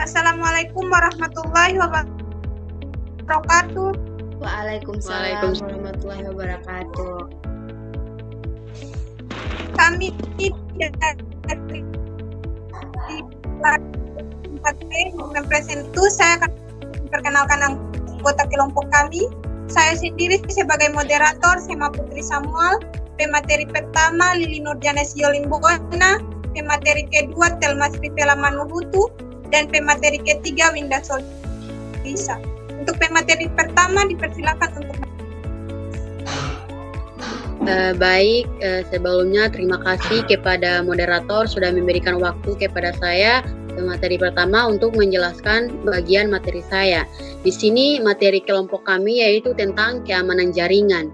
Assalamualaikum warahmatullahi wabarakatuh. Waalaikumsalam warahmatullahi wabarakatuh. Kami dari 4P itu saya akan memperkenalkan anggota kelompok kami. Saya sendiri sebagai moderator Sema Putri Samuel. Pemateri pertama Lili Nurjana Siolimbona, pemateri kedua Telma Srivela Manuhutu, dan pemateri ketiga Winda Solisa. Untuk pemateri pertama dipersilakan untuk Baik, sebelumnya terima kasih kepada moderator sudah memberikan waktu kepada saya materi pertama untuk menjelaskan bagian materi saya. Di sini materi kelompok kami yaitu tentang keamanan jaringan.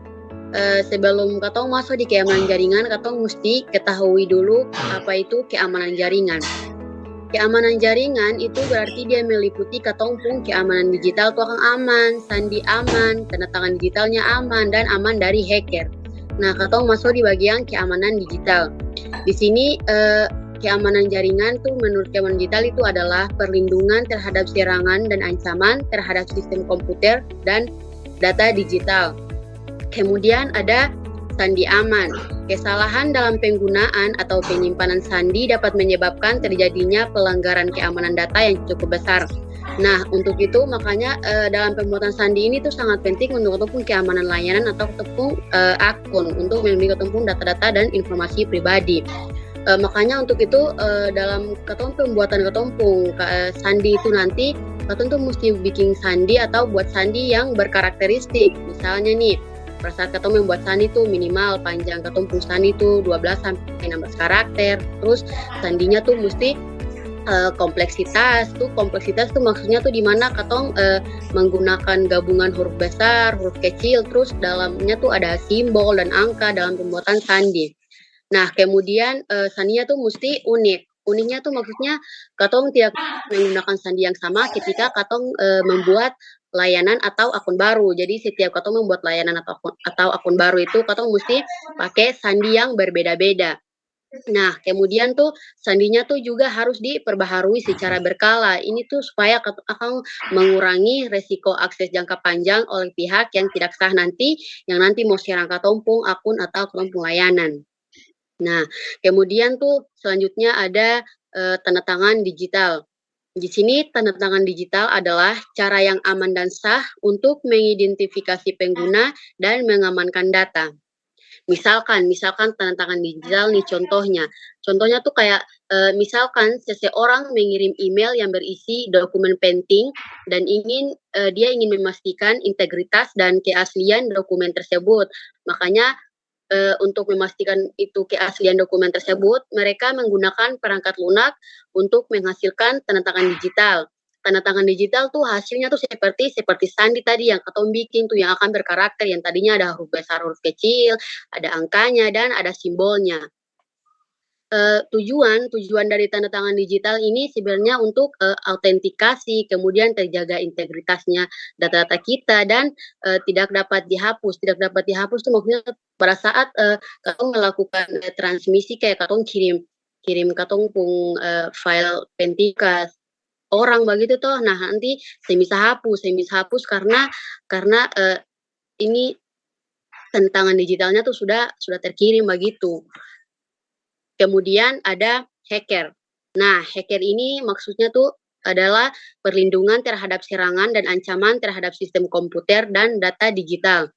Sebelum katong masuk di keamanan jaringan, katong mesti ketahui dulu apa itu keamanan jaringan. Keamanan jaringan itu berarti dia meliputi katong pun keamanan digital itu akan aman, sandi aman, tanda tangan digitalnya aman, dan aman dari hacker. Nah, katong masuk di bagian keamanan digital. Di sini keamanan jaringan tuh menurut keamanan digital itu adalah perlindungan terhadap serangan dan ancaman terhadap sistem komputer dan data digital. Kemudian ada sandi aman. Kesalahan dalam penggunaan atau penyimpanan sandi dapat menyebabkan terjadinya pelanggaran keamanan data yang cukup besar. Nah, untuk itu makanya dalam pembuatan sandi ini tuh sangat penting untuk ataupun keamanan layanan atau ataupun akun untuk melindungi ataupun data-data dan informasi pribadi. Makanya untuk itu dalam pembuatan sandi itu nanti katong tuh mesti bikin sandi atau buat sandi yang berkarakteristik. Misalnya nih, pada saat katong membuat sandi tuh minimal panjang katong pun sandi tuh 12 sampai 16 karakter. Terus sandinya tuh mesti kompleksitas tuh maksudnya tuh di mana katong menggunakan gabungan huruf besar, huruf kecil, terus dalamnya tuh ada simbol dan angka dalam pembuatan sandi. Nah, kemudian sandinya tuh mesti unik. Uniknya tuh maksudnya katong tidak menggunakan sandi yang sama ketika katong membuat layanan atau akun baru. Jadi setiap katong membuat layanan atau akun baru itu katong mesti pakai sandi yang berbeda-beda. Nah, kemudian tuh sandinya tuh juga harus diperbaharui secara berkala. Ini tuh supaya akan mengurangi resiko akses jangka panjang oleh pihak yang tidak sah nanti, yang nanti mau serang katompung akun atau katompung layanan. Nah, kemudian tuh selanjutnya ada tanda tangan digital. Di sini tanda tangan digital adalah cara yang aman dan sah untuk mengidentifikasi pengguna dan mengamankan data. Misalkan tanda tangan digital nih contohnya. Contohnya tuh kayak misalkan seseorang mengirim email yang berisi dokumen penting dan dia ingin memastikan integritas dan keaslian dokumen tersebut. Makanya untuk memastikan itu keaslian dokumen tersebut, mereka menggunakan perangkat lunak untuk menghasilkan tanda tangan digital. Tanda tangan digital tuh hasilnya tuh seperti sandi tadi yang katong bikin tuh yang akan berkarakter yang tadinya ada huruf besar, huruf kecil, ada angkanya dan ada simbolnya. Tujuan dari tanda tangan digital ini sebenarnya untuk autentikasi, kemudian terjaga integritasnya data-data kita dan tidak dapat dihapus. Tidak dapat dihapus itu maksudnya pada saat katong melakukan transmisi kayak katong kirim katong pung file penting ke orang begitu toh. Nah, nanti saya bisa hapus karena ini tanda tangan digitalnya tuh sudah terkirim begitu. Kemudian ada hacker. Nah, hacker ini maksudnya tuh adalah perlindungan terhadap serangan dan ancaman terhadap sistem komputer dan data digital.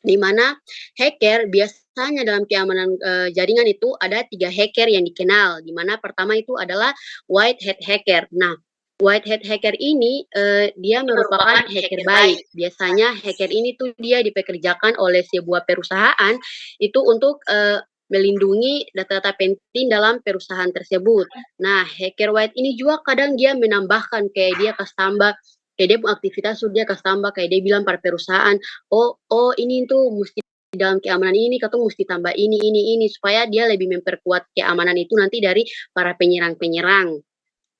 Di mana hacker biasanya dalam keamanan jaringan itu ada 3 hacker yang dikenal. Di mana pertama itu adalah white hat hacker. Nah, white hat hacker ini dia merupakan hacker baik. Biasanya hacker ini tuh dia dipekerjakan oleh sebuah perusahaan itu untuk melindungi data-data penting dalam perusahaan tersebut. Nah, hacker white ini juga kadang dia menambahkan kayak dia kasih tambah, kayak dia aktivitas dia kasih tambah, kayak dia bilang pada perusahaan, oh ini tuh mesti dalam keamanan ini, katong mesti tambah ini, supaya dia lebih memperkuat keamanan itu nanti dari para penyerang-penyerang.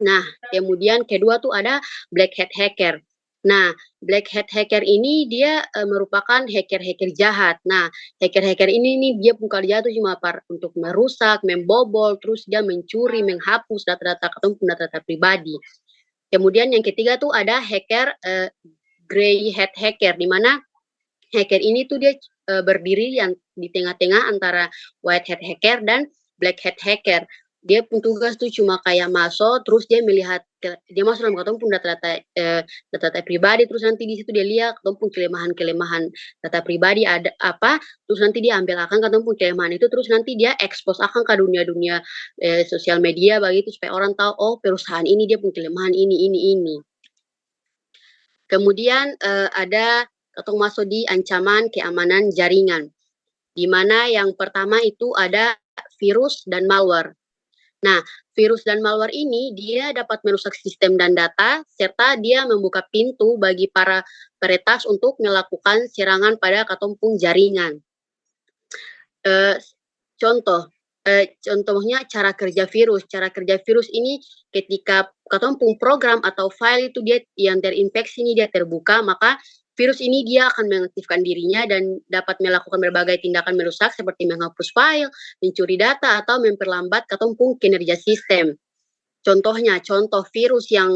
Nah, kemudian kedua tuh ada black hat hacker. Nah, black hat hacker ini dia merupakan hacker-hacker jahat. Nah, hacker-hacker ini nih dia bukan dia tuh cuma untuk merusak, membobol, terus dia mencuri, menghapus data-data ketemu data-data pribadi. Kemudian yang ketiga tuh ada hacker grey hat hacker, di mana hacker ini tuh dia berdiri yang di tengah-tengah antara white hat hacker dan black hat hacker. Dia pun tugas tuh cuma kayak masuk, terus dia melihat dia masuk dalam katong pun data pribadi, terus nanti di situ dia lihat katong pun kelemahan-kelemahan data pribadi ada apa, terus nanti dia ambil akan katong pun kelemahan itu, terus nanti dia expose akan ke dunia-dunia sosial media begitu supaya orang tahu oh perusahaan ini dia pun kelemahan ini. Kemudian ada katong masuk di ancaman keamanan jaringan, di mana yang pertama itu ada virus dan malware. Nah, virus dan malware ini dia dapat merusak sistem dan data, serta dia membuka pintu bagi para peretas untuk melakukan serangan pada katompung jaringan. Contohnya cara kerja virus. Cara kerja virus ini ketika katompung program atau file itu dia yang terinfeksi ini dia terbuka, maka virus ini dia akan mengaktifkan dirinya dan dapat melakukan berbagai tindakan merusak seperti menghapus file, mencuri data, atau memperlambat katompung kinerja sistem. Contoh virus yang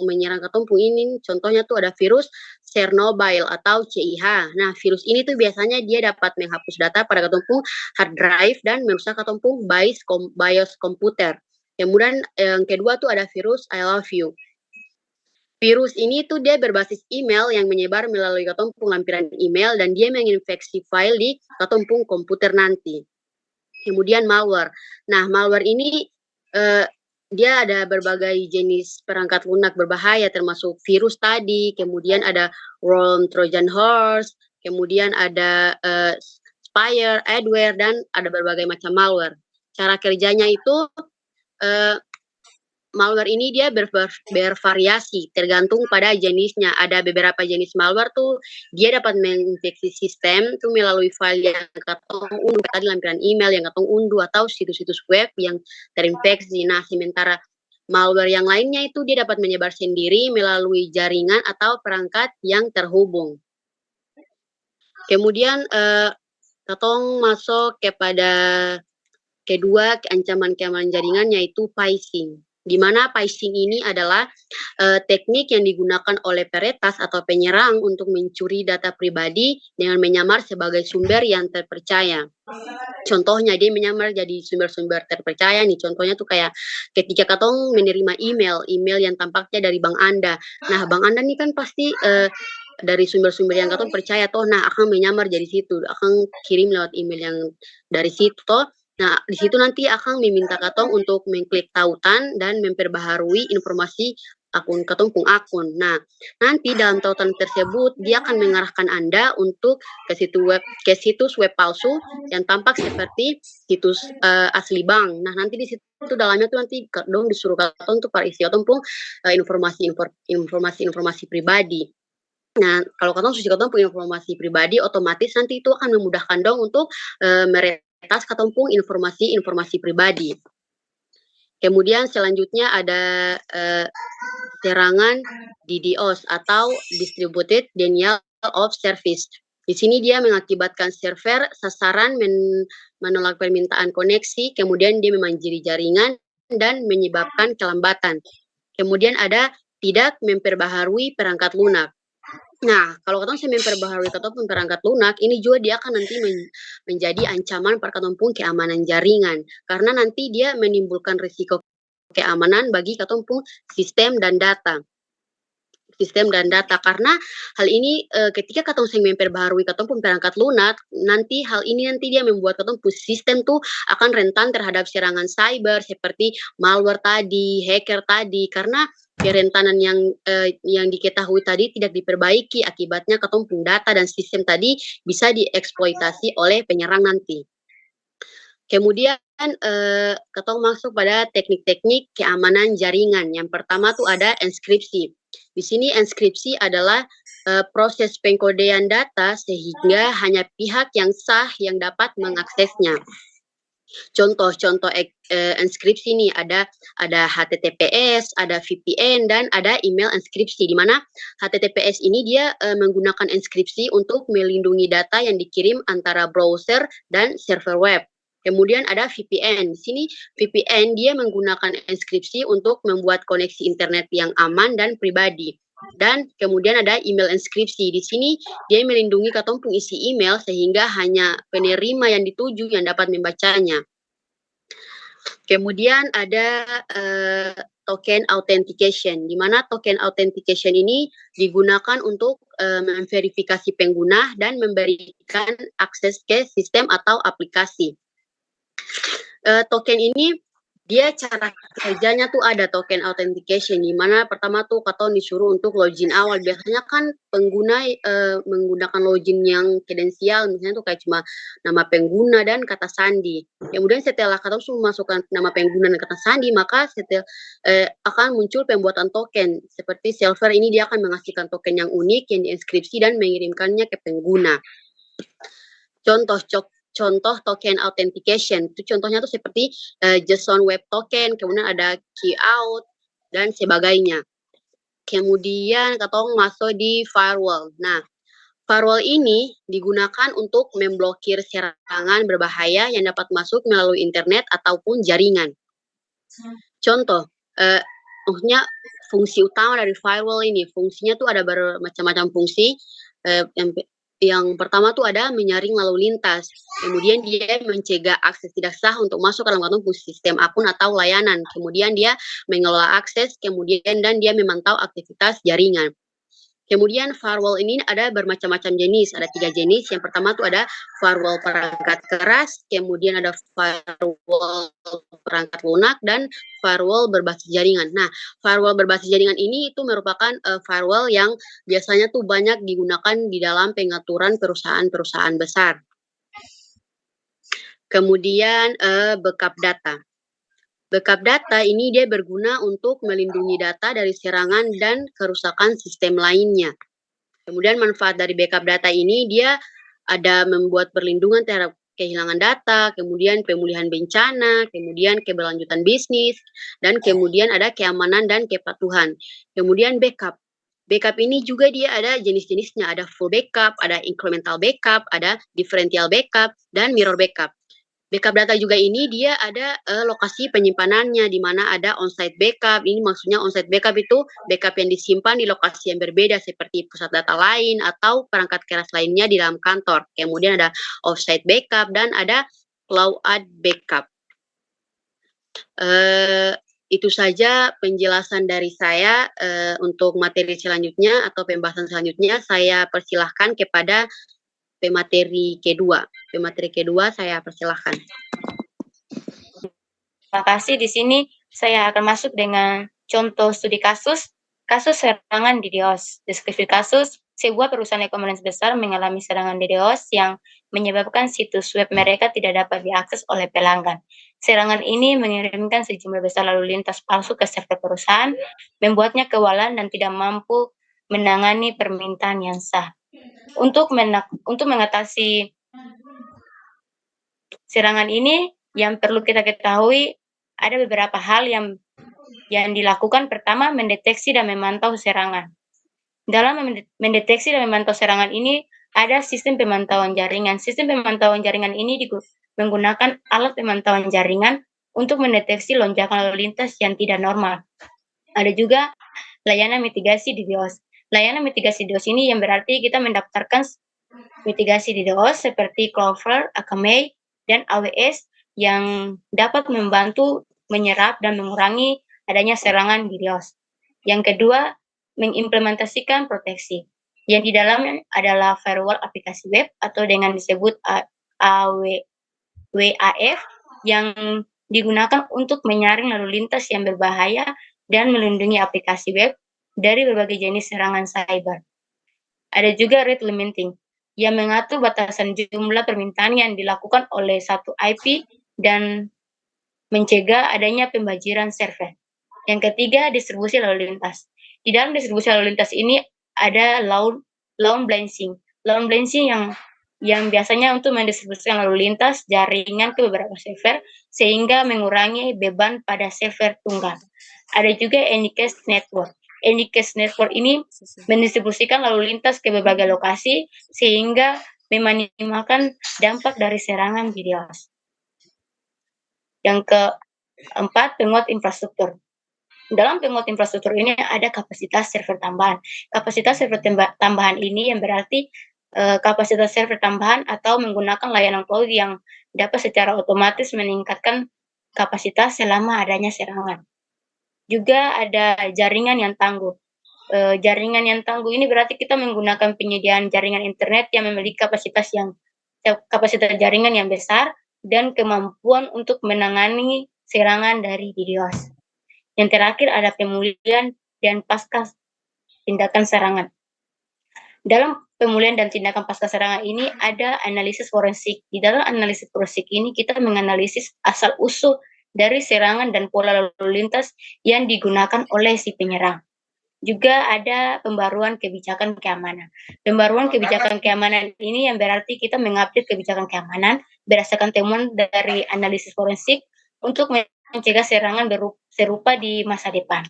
menyerang katompung ini, contohnya tuh ada virus Chernobyl atau CIH. Nah, virus ini tuh biasanya dia dapat menghapus data pada katompung hard drive dan merusak katompung BIOS komputer. Kemudian yang kedua tuh ada virus I love you. Virus ini tuh dia berbasis email yang menyebar melalui katompung lampiran email dan dia menginfeksi file di katompung komputer nanti. Kemudian malware. Nah, malware ini dia ada berbagai jenis perangkat lunak berbahaya termasuk virus tadi, kemudian ada worm, Trojan horse, kemudian ada spyware, adware, dan ada berbagai macam malware. Cara kerjanya itu malware ini dia bervariasi tergantung pada jenisnya. Ada beberapa jenis malware tuh dia dapat menginfeksi sistem tuh melalui file yang katong unduh tadi lampiran email yang katong unduh atau situs-situs web yang terinfeksi. Nah, sementara malware yang lainnya itu dia dapat menyebar sendiri melalui jaringan atau perangkat yang terhubung. Kemudian katong masuk kepada kedua ancaman keamanan jaringan yaitu phishing. Di mana phishing ini adalah teknik yang digunakan oleh peretas atau penyerang untuk mencuri data pribadi dengan menyamar sebagai sumber yang terpercaya. Contohnya dia menyamar jadi sumber-sumber terpercaya nih. Contohnya tuh kayak ketika katong menerima email yang tampaknya dari bank Anda. Nah, bank Anda nih kan pasti dari sumber-sumber yang katong percaya toh, nah akan menyamar jadi situ, akan kirim lewat email yang dari situ toh. Nah, di situ nanti akan meminta katong untuk mengklik tautan dan memperbaharui informasi akun katompung akun. Nah, nanti dalam tautan tersebut dia akan mengarahkan Anda untuk ke situs web palsu yang tampak seperti situs asli bank. Nah, nanti di situ dalamnya tuh nanti dong disuruh katong tuh para isi katompung informasi pribadi. Nah, kalau katong susi katong punya informasi pribadi, otomatis nanti itu akan memudahkan dong untuk meretas katompung informasi pribadi. Kemudian selanjutnya ada serangan DDoS atau Distributed Denial of Service. Di sini dia mengakibatkan server sasaran menolak permintaan koneksi, kemudian dia memanjiri jaringan dan menyebabkan kelambatan. Kemudian ada tidak memperbaharui perangkat lunak. Nah, kalau katong saya memperbaharui katompung perangkat lunak, ini juga dia akan nanti menjadi ancaman pada katompung keamanan jaringan. Karena nanti dia menimbulkan risiko keamanan bagi katompung sistem dan data. Karena hal ini ketika katong seng memperbaharui katompung perangkat lunak, nanti hal ini nanti dia membuat katompung sistem tuh akan rentan terhadap serangan cyber seperti malware tadi, hacker tadi, karena kerentanan yang diketahui tadi tidak diperbaiki, akibatnya katompung data dan sistem tadi bisa dieksploitasi oleh penyerang nanti. Kemudian katong masuk pada teknik-teknik keamanan jaringan. Yang pertama tuh ada enskripsi. Di sini enskripsi adalah proses pengkodean data sehingga hanya pihak yang sah yang dapat mengaksesnya. Contoh enskripsi ini ada HTTPS, ada VPN, dan ada email enskripsi, di mana HTTPS ini dia menggunakan enskripsi untuk melindungi data yang dikirim antara browser dan server web. Kemudian ada VPN. Di sini VPN dia menggunakan enkripsi untuk membuat koneksi internet yang aman dan pribadi. Dan kemudian ada email enkripsi. Di sini dia melindungi katong isi email sehingga hanya penerima yang dituju yang dapat membacanya. Kemudian ada token authentication, di mana token authentication ini digunakan untuk memverifikasi pengguna dan memberikan akses ke sistem atau aplikasi. Token ini dia cara kerjanya tuh ada token authentication, di mana pertama tuh katong disuruh untuk login awal. Biasanya kan pengguna menggunakan login yang kredensial, misalnya tuh kayak cuma nama pengguna dan kata sandi. Kemudian setelah katong sudah masukkan nama pengguna dan kata sandi, maka akan muncul pembuatan token. Seperti server ini dia akan menghasilkan token yang unik yang diinskripsi dan mengirimkannya ke pengguna. Contoh token authentication itu contohnya tuh seperti JSON Web Token, kemudian ada Keyout dan sebagainya. Kemudian katong masuk di firewall. Nah, firewall ini digunakan untuk memblokir serangan berbahaya yang dapat masuk melalui internet ataupun jaringan. Contoh, maksudnya fungsi utama dari firewall ini, fungsinya tuh ada bermacam-macam fungsi. Yang pertama tuh ada menyaring lalu lintas. Kemudian dia mencegah akses tidak sah untuk masuk ke dalam sistem akun atau layanan. Kemudian dia mengelola akses, kemudian dan dia memantau aktivitas jaringan. Kemudian firewall ini ada bermacam-macam jenis, ada 3 jenis. Yang pertama tuh ada firewall perangkat keras, kemudian ada firewall perangkat lunak, dan firewall berbasis jaringan. Nah, firewall berbasis jaringan ini itu merupakan firewall yang biasanya tuh banyak digunakan di dalam pengaturan perusahaan-perusahaan besar. Kemudian backup data. Backup data ini dia berguna untuk melindungi data dari serangan dan kerusakan sistem lainnya. Kemudian manfaat dari backup data ini dia ada membuat perlindungan terhadap kehilangan data, kemudian pemulihan bencana, kemudian keberlanjutan bisnis, dan kemudian ada keamanan dan kepatuhan. Kemudian backup. Backup ini juga dia ada jenis-jenisnya, ada full backup, ada incremental backup, ada differential backup, dan mirror backup. Backup data juga ini dia ada lokasi penyimpanannya, di mana ada onsite backup. Ini maksudnya onsite backup itu backup yang disimpan di lokasi yang berbeda seperti pusat data lain atau perangkat keras lainnya di dalam kantor. Kemudian ada offsite backup dan ada cloud backup. Itu saja penjelasan dari saya. Untuk materi selanjutnya atau pembahasan selanjutnya saya persilahkan kepada pemateri kedua. Pemateri kedua saya persilahkan. Terima kasih. Di sini saya akan masuk dengan contoh studi kasus serangan DDoS. Deskripsi kasus, sebuah perusahaan e-commerce besar mengalami serangan DDoS yang menyebabkan situs web mereka tidak dapat diakses oleh pelanggan. Serangan ini mengirimkan sejumlah besar lalu lintas palsu ke server perusahaan, membuatnya kewalahan dan tidak mampu menangani permintaan yang sah. Untuk mengatasi serangan ini, yang perlu kita ketahui ada beberapa hal yang dilakukan. Pertama, mendeteksi dan memantau serangan. Dalam mendeteksi dan memantau serangan ini, ada sistem pemantauan jaringan. Sistem pemantauan jaringan ini menggunakan alat pemantauan jaringan untuk mendeteksi lonjakan lalu lintas yang tidak normal. Ada juga layanan mitigasi DDoS. Layanan mitigasi DDoS ini yang berarti kita mendaftarkan mitigasi DDoS seperti Cloudflare, Akamai, dan AWS yang dapat membantu menyerap dan mengurangi adanya serangan DDoS. Yang kedua, mengimplementasikan proteksi. Yang di dalamnya adalah firewall aplikasi web atau dengan disebut WAF yang digunakan untuk menyaring lalu lintas yang berbahaya dan melindungi aplikasi web dari berbagai jenis serangan cyber. Ada juga rate limiting yang mengatur batasan jumlah permintaan yang dilakukan oleh satu IP dan mencegah adanya pembajiran server. Yang ketiga, distribusi lalu lintas. Di dalam distribusi lalu lintas ini ada load balancing. Load balancing yang biasanya untuk mendistribusikan lalu lintas jaringan ke beberapa server sehingga mengurangi beban pada server tunggal. Ada juga Anycast Network. Anycast Network ini mendistribusikan lalu lintas ke berbagai lokasi sehingga meminimalkan dampak dari serangan DDoS. Yang keempat, penguat infrastruktur. Dalam penguat infrastruktur ini ada kapasitas server tambahan. Kapasitas server tambahan ini yang berarti kapasitas server tambahan atau menggunakan layanan cloud yang dapat secara otomatis meningkatkan kapasitas selama adanya serangan. Juga ada jaringan yang tangguh. Jaringan yang tangguh ini berarti kita menggunakan penyediaan jaringan internet yang memiliki kapasitas jaringan yang besar dan kemampuan untuk menangani serangan dari DDoS. Yang terakhir ada pemulihan dan pasca tindakan serangan. Dalam pemulihan dan tindakan pasca serangan ini ada analisis forensik. Di dalam analisis forensik ini kita menganalisis asal-usul dari serangan dan pola lalu lintas yang digunakan oleh si penyerang. Juga ada pembaruan kebijakan keamanan. Pembaruan kebijakan keamanan ini yang berarti kita mengupdate kebijakan keamanan berdasarkan temuan dari analisis forensik untuk mencegah serangan serupa di masa depan.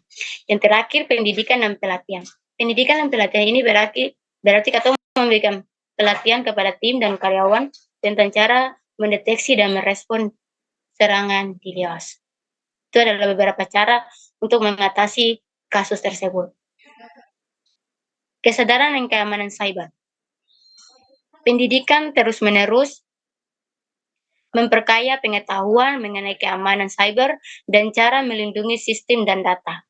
Yang terakhir, pendidikan dan pelatihan. Pendidikan dan pelatihan ini berarti kita memberikan pelatihan kepada tim dan karyawan tentang cara mendeteksi dan merespon serangan DDoS. Itu adalah beberapa cara untuk mengatasi kasus tersebut. Kesadaran dan keamanan cyber. Pendidikan terus-menerus memperkaya pengetahuan mengenai keamanan cyber dan cara melindungi sistem dan data.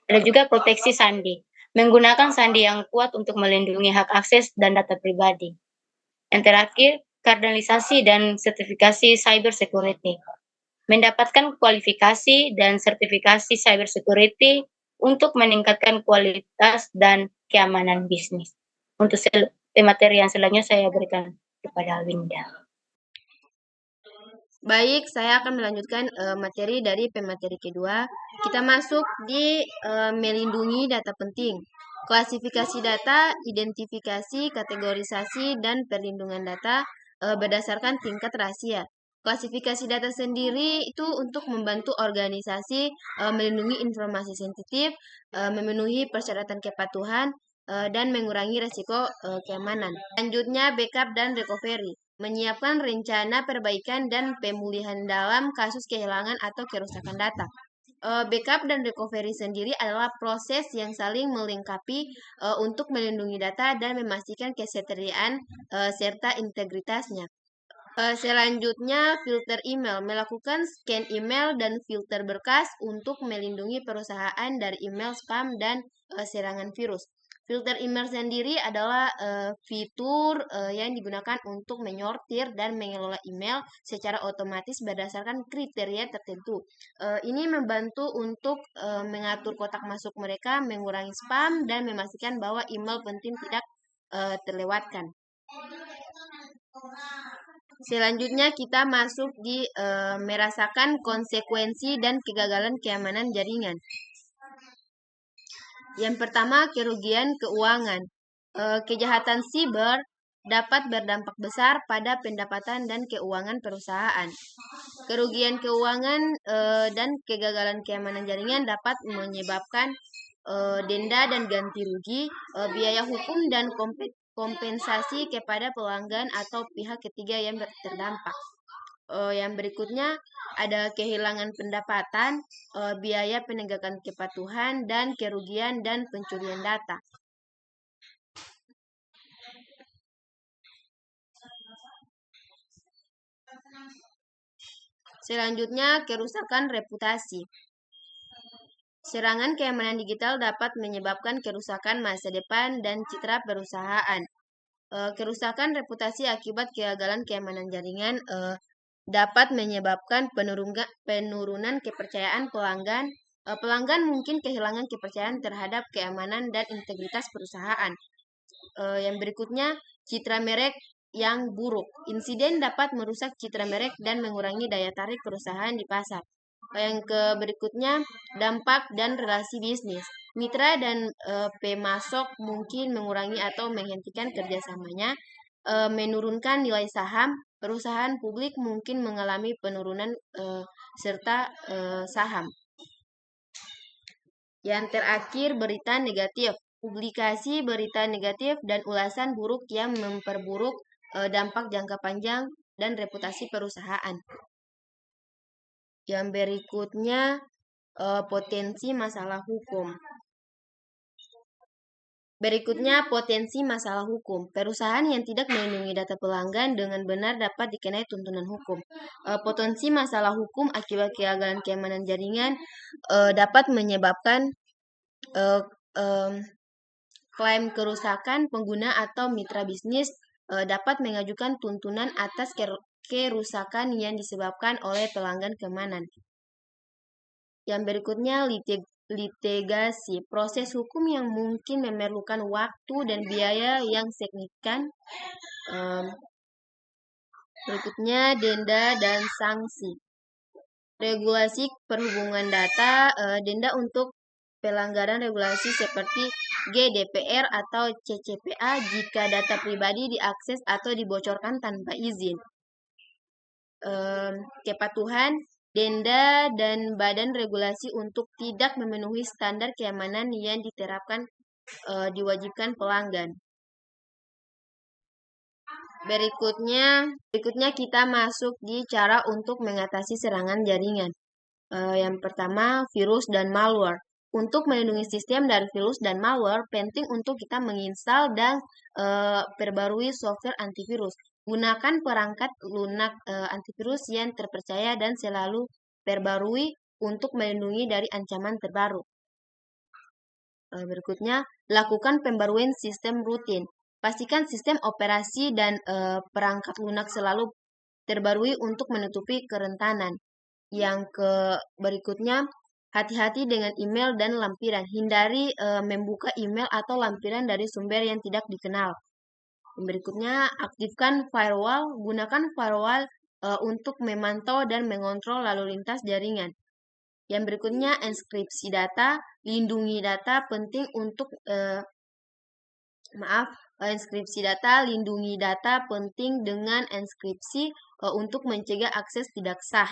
Ada juga proteksi sandi, menggunakan sandi yang kuat untuk melindungi hak akses dan data pribadi. Yang terakhir, kardinalisasi dan sertifikasi cyber security. Mendapatkan kualifikasi dan sertifikasi cyber security untuk meningkatkan kualitas dan keamanan bisnis. Untuk materi yang selanjutnya saya berikan kepada Winda. Baik, saya akan melanjutkan materi dari pemateri kedua. Kita masuk di melindungi data penting. Klasifikasi data, identifikasi, kategorisasi, dan perlindungan data berdasarkan tingkat rahasia. Klasifikasi data sendiri itu untuk membantu organisasi melindungi informasi sensitif, memenuhi persyaratan kepatuhan, dan mengurangi resiko keamanan. Selanjutnya, backup dan recovery. Menyiapkan rencana perbaikan dan pemulihan dalam kasus kehilangan atau kerusakan data. Backup dan recovery sendiri adalah proses yang saling melengkapi untuk melindungi data dan memastikan ketersediaan serta integritasnya. Selanjutnya, filter email. Melakukan scan email dan filter berkas untuk melindungi perusahaan dari email spam dan serangan virus. Filter email sendiri adalah fitur yang digunakan untuk menyortir dan mengelola email secara otomatis berdasarkan kriteria tertentu. Ini membantu untuk mengatur kotak masuk mereka, mengurangi spam, dan memastikan bahwa email penting tidak terlewatkan. Selanjutnya kita masuk di merasakan konsekuensi dan kegagalan keamanan jaringan. Yang pertama, kerugian keuangan. Kejahatan siber dapat berdampak besar pada pendapatan dan keuangan perusahaan. Kerugian keuangan dan kegagalan keamanan jaringan dapat menyebabkan denda dan ganti rugi, biaya hukum dan kompensasi kepada pelanggan atau pihak ketiga yang terdampak. Yang berikutnya ada kehilangan pendapatan, biaya penegakan kepatuhan, dan kerugian dan pencurian data. Selanjutnya, kerusakan reputasi. Serangan keamanan digital dapat menyebabkan kerusakan masa depan dan citra perusahaan. Kerusakan reputasi akibat kegagalan keamanan jaringan dapat menyebabkan penurunan kepercayaan pelanggan. Pelanggan mungkin kehilangan kepercayaan terhadap keamanan dan integritas perusahaan. Yang berikutnya, citra merek yang buruk. Insiden dapat merusak citra merek dan mengurangi daya tarik perusahaan di pasar. Yang berikutnya, dampak dan relasi bisnis. Mitra dan pemasok mungkin mengurangi atau menghentikan kerjasamanya, menurunkan nilai saham. Perusahaan publik mungkin mengalami penurunan serta saham. Yang terakhir, berita negatif. Publikasi berita negatif dan ulasan buruk yang memperburuk dampak jangka panjang dan reputasi perusahaan. Yang berikutnya potensi masalah hukum. Berikutnya, potensi masalah hukum. Perusahaan yang tidak melindungi data pelanggan dengan benar dapat dikenai tuntutan hukum. Potensi masalah hukum akibat kegagalan keamanan jaringan dapat menyebabkan klaim kerusakan pengguna atau mitra bisnis dapat mengajukan tuntutan atas kerusakan yang disebabkan oleh pelanggan keamanan. Yang berikutnya, litigasi, proses hukum yang mungkin memerlukan waktu dan biaya yang signifikan. Berikutnya, denda dan sanksi. Regulasi perhubungan data, denda untuk pelanggaran regulasi seperti GDPR atau CCPA jika data pribadi diakses atau dibocorkan tanpa izin. Kepatuhan, denda dan badan regulasi untuk tidak memenuhi standar keamanan yang diterapkan diwajibkan pelanggan. Berikutnya kita masuk di cara untuk mengatasi serangan jaringan. Yang pertama, virus dan malware. Untuk melindungi sistem dari virus dan malware, penting untuk kita menginstal dan perbarui software antivirus. Gunakan perangkat lunak antivirus yang terpercaya dan selalu perbarui untuk melindungi dari ancaman terbaru. Berikutnya, lakukan pembaruan sistem rutin. Pastikan sistem operasi dan perangkat lunak selalu terbarui untuk menutupi kerentanan. Yang berikutnya, hati-hati dengan email dan lampiran. Hindari membuka email atau lampiran dari sumber yang tidak dikenal. Yang berikutnya, aktifkan firewall. Gunakan firewall untuk memantau dan mengontrol lalu lintas jaringan. Yang berikutnya, enskripsi data. Lindungi data penting untuk enskripsi data. Lindungi data penting dengan enskripsi untuk mencegah akses tidak sah.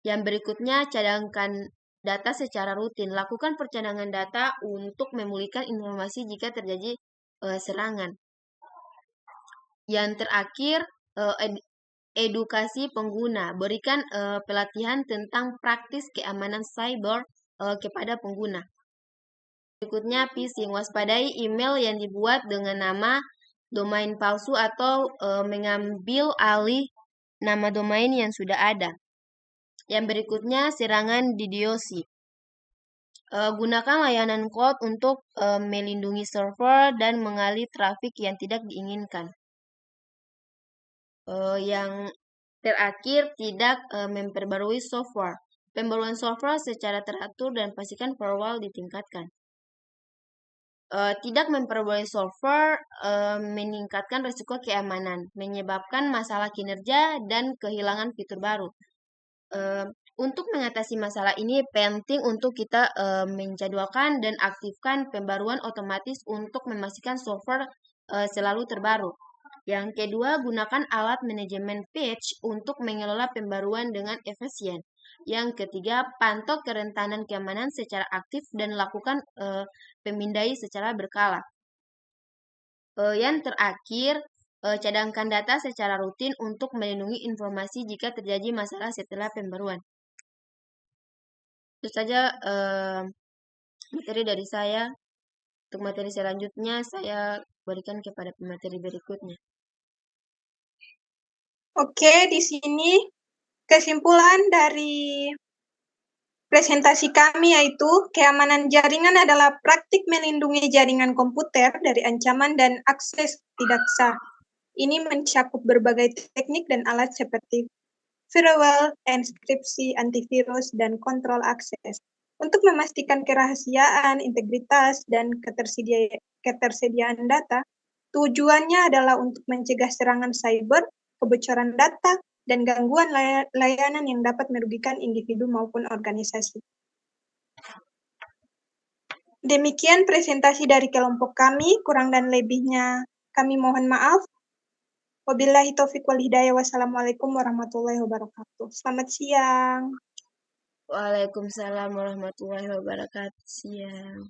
Yang berikutnya, cadangkan data secara rutin. Lakukan percadangan data untuk memulihkan informasi jika terjadi serangan. Yang terakhir, edukasi pengguna. Berikan pelatihan tentang praktis keamanan cyber kepada pengguna. Berikutnya, phishing. Waspadai email yang dibuat dengan nama domain palsu atau mengambil alih nama domain yang sudah ada. Yang berikutnya, serangan DDoS. Gunakan layanan cloud untuk melindungi server dan mengalih trafik yang tidak diinginkan. Yang terakhir, tidak memperbarui software. Pembaruan software secara teratur dan pastikan firewall ditingkatkan. Tidak memperbarui software meningkatkan risiko keamanan, menyebabkan masalah kinerja dan kehilangan fitur baru. Untuk mengatasi masalah ini, penting untuk kita menjadwalkan dan aktifkan pembaruan otomatis untuk memastikan software selalu terbaru. Yang kedua, gunakan alat manajemen patch untuk mengelola pembaruan dengan efisien. Yang ketiga, pantau kerentanan keamanan secara aktif dan lakukan pemindai secara berkala. Yang terakhir, cadangkan data secara rutin untuk melindungi informasi jika terjadi masalah setelah pembaruan. Itu saja materi dari saya. Untuk materi selanjutnya, saya berikan kepada pemateri berikutnya. Oke, di sini kesimpulan dari presentasi kami yaitu keamanan jaringan adalah praktik melindungi jaringan komputer dari ancaman dan akses tidak sah. Ini mencakup berbagai teknik dan alat seperti firewall, enskripsi, antivirus, dan kontrol akses. Untuk memastikan kerahasiaan, integritas, dan ketersediaan data, tujuannya adalah untuk mencegah serangan cyber, kebocoran data, dan gangguan layanan yang dapat merugikan individu maupun organisasi. Demikian presentasi dari kelompok kami, kurang dan lebihnya kami mohon maaf. Wabillahi taufiq wal hidayah. Wassalamualaikum warahmatullahi wabarakatuh. Selamat siang. Waalaikumsalam warahmatullahi wabarakatuh. Siang.